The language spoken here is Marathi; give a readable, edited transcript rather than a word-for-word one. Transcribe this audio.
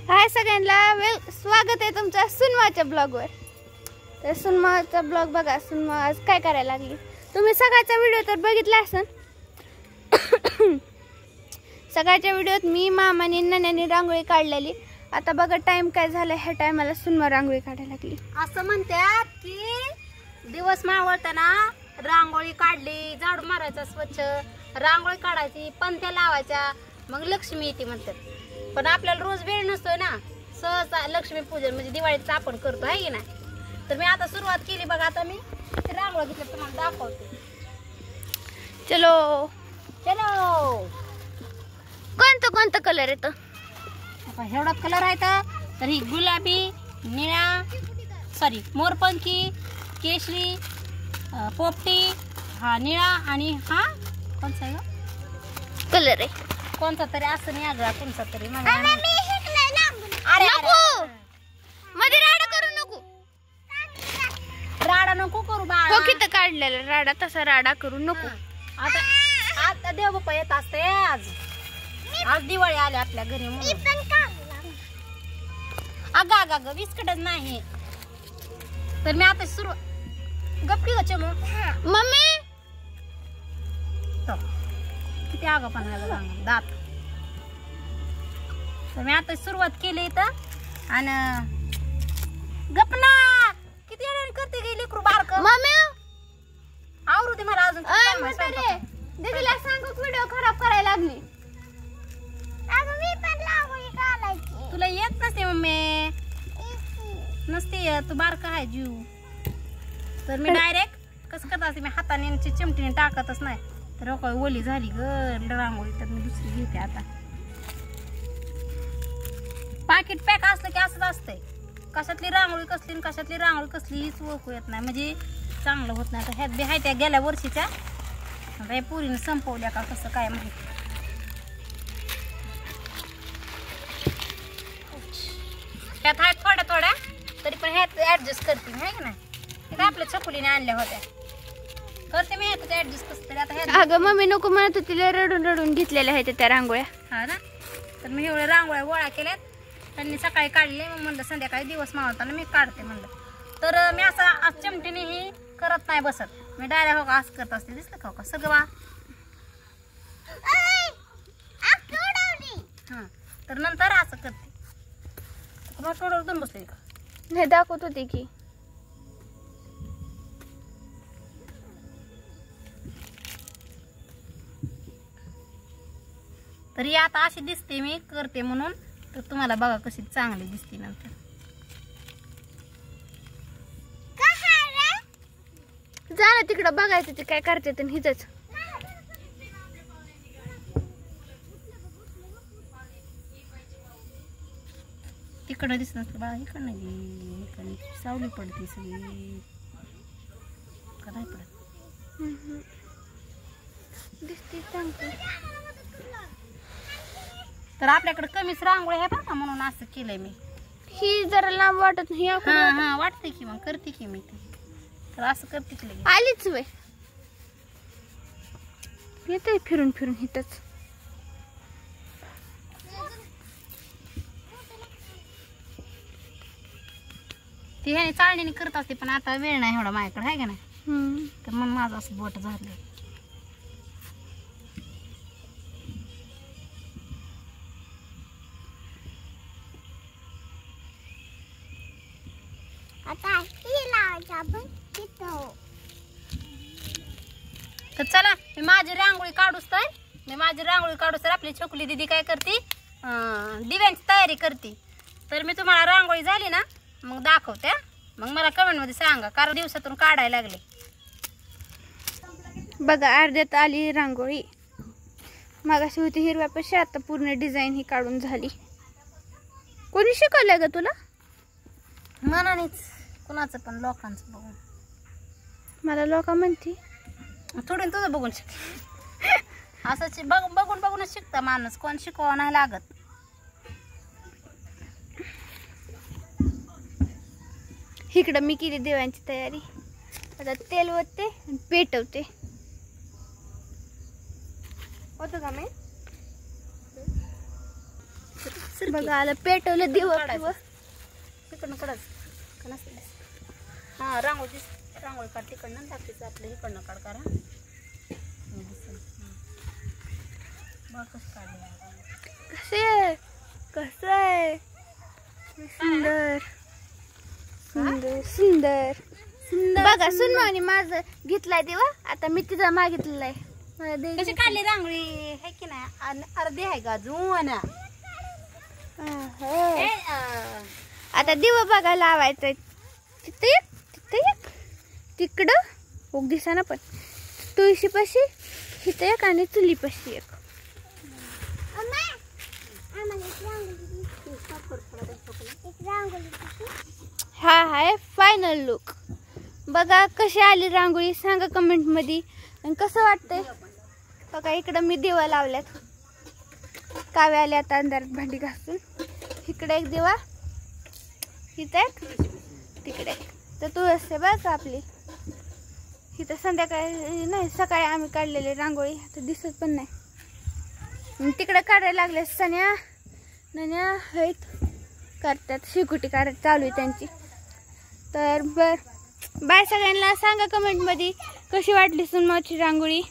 हाय सगळ्यांना स्वागत आहे तुमच्या सुनमाच्या ब्लॉगवर। तर सुनमाचा ब्लॉग बघा। सुनमा आज काय करायला लागली तुम्ही सगळ्याचा व्हिडिओ तर बघितला असेल। सगळ्याच्या व्हिडिओत मी मामाने नन्याने रांगोळी काढलेली। आता बघा टाइम काय झाला, ह्या टायमाला सुनमा रांगोळी काढायला लागली। असं म्हणतात की दिवस मावळताना रांगोळी काढली, झाडू मारायचा स्वच्छ, रांगोळी काढायची, पंथ्या लावायच्या, मग लक्ष्मी येते म्हणतात। पण आपल्याला रोज वेळ नसतोय ना, सहज लक्ष्मी पूजन म्हणजे दिवाळीचं आपण करतो आहे की नाही। तर मी आता सुरुवात केली बघा। आता मी रांगोळी घेतलं तुम्हाला दाखवते। चलो चलो कोणतं कोणतं कलर येतं? एवढा कलर आहे तर ही गुलाबी, निळा, सॉरी मोरपंखी, केशरी, पोपटी, हा निळा आणि हा कोणता आहे कलर आहे कोणता तरी असं नाही आगळा कोणता तरी मला अरे नको मध्ये राडा करू नको, राडा नको करू बाळा। हो किती काढलेला राडा, तसा राडा करू नको। आता आता देव बाप्पा येत असते। आज दिवाळी आली आपल्या घरी म्हणून। अगं अगं अगं विस्कटच नाही। तर मी आता सुरू गप्पी गच्चे मम्मी किती आगा पण दात। तर मी आता सुरुवात केली इथं आणि गपना किती वेळ करते गेली लेकरू बारक। मम्मी आवरू दे मला अजून दीदीला सांगू व्हिडिओ खराब करायला लागली। मी पण रांगोळी काढायची। तुला येत नसते मम्मी, नसते येत, तू बारका आहे जीव। तर मी डायरेक्ट कसं करत असते, मी हाताने चिमटीने टाकतच नाही। तर ओली झाली ग रांगोळी, तर मी दुसरी घेते आता। पाकिट पॅक असलं की असंच असतंय, कशातली रांगोळी कसली आणि कशातली रांगोळी कसली ओळखू येत नाही, म्हणजे चांगलं होत नाही। तर ह्यात बी आहे त्या गेल्या वर्षीच्या, आता पुरीने संपवल्या का कसं काय माहिती। ह्यात आहे थोड्या थोड्या, तरी पण ह्यात ऍडजस्ट करते मी, आहे की नाही। हे काय आपल्या छकुलीने आणल्या होत्या, करते मी ह्यात ऍडजस्ट कसं तरी। आता ह्यात अगं मम्मी नको म्हणत होती, लय रडून रडून घेतलेल्या आहेत त्या रांगोळ्या। हा ना, तर मी एवढ्या रांगोळ्या गोळा केल्यात, त्यांनी सकाळी काढले, मग म्हणलं संध्याकाळी दिवस मावळताना मी काढते म्हणलं। तर मी असं चिमटीने ही करत नाही बसत, मी डायरेक्ट हो का असं करत असते। दिसलं का सगळं बा। हा तर नंतर असं करते। थोडं बसले का नाही दाखवत होते की। तरी आता अशी दिसते मी करते म्हणून, तर तुम्हाला बघा कशी चांगली दिसते नंतर। जा ना तिकडं बघायचं ते काय करते तर हिजच। तिकडं दिसत नसतं बाळा, इकडं नाही इकडे सावली पडते सगळी का नाही पडत? दिसते चांगली। तर आपल्याकडे कमीच रांगोळी आहे बघा, म्हणून असं केलंय मी। ही जरा लांब वाटत नाही हा वाटते की, मग करते की मी ते, तर असं करते की लगेच। आलीच वय येते फिरून फिरून हिथच। ती ह्याने चाळणीने करत असते, पण आता वेळ नाही एवढा माझ्याकडे, आहे का नाही। तर मग माझं असं बोट झालं। तर चला मी माझी रांगोळी काढूच तर आपली छोकली दीदी काय करते, दिव्यांची तयारी करते। तर मी तुम्हाला रांगोळी झाली ना मग दाखवते, मग मला कमेंट मध्ये सांगा, कारण दिवसातून काढायला लागले बघा। अर्ध्यात आली रांगोळी, मागाशी होती हिरव्या पेक्षा, आता पूर्ण डिझाईन ही काढून झाली। कोणी शिकवलंय ग तुला? मनानेच, कुणाचं पण लोकांचं बघून। मला लोक म्हणते थोडं तुझं बघून शिक। असंच बघून बघूनच शिकता माणूस, कोण शिकवावं नाही लागत। इकडं मी केली देवांची तयारी, आता तेल ओतते पेटवते। होतं का मी? बघा आलं पेटवलं दिवं काढायचं. तिकडनं काढायचं का नसते? हा रांगोळी काढ तिकडनं टाकीचं आपलं इकडनं काढ करा. बघ कसं काढले. कसं आहे सुंदर सुंदर सुंदर सुंदर. बघा सुनमाने माझं घेतलाय दिवा. आता मी तिचा मागितलेला आहे. मला दे. कशी काढली रांगोळी आहे की नाही? आणि अर्धी आहे का अजून? आहे. आता दिवा बघा लावायचं. तिथे एक तिथे एक तिकडं हो दिसाना पण तुळशीपाशी इथे एक आणि चुलीपाशी एक. हा आहे फायनल लुक. बघा कशी आली रांगोळी सांगा कमेंट मध्ये. आणि कसं वाटतंय बघा. इकडं मी दिवा लावल्यात. काव्या आल्या आता अंधारात भांडी घासून. इकडे एक दिवा इथे एक तिकडे एक. तर तुळस आहे बघा आपली. इथं संध्याकाळी नाही सकाळी आम्ही काढलेली रांगोळी आता दिसत पण नाही. तिकडे काढायला लागले सण्या नन्या आहेत करतात. शिकुटी काढत चालू आहे त्यांची. तर बाय सगळ्यांना सांगा कमेंट मध्ये कशी वाटली सुनमाची रांगोळी.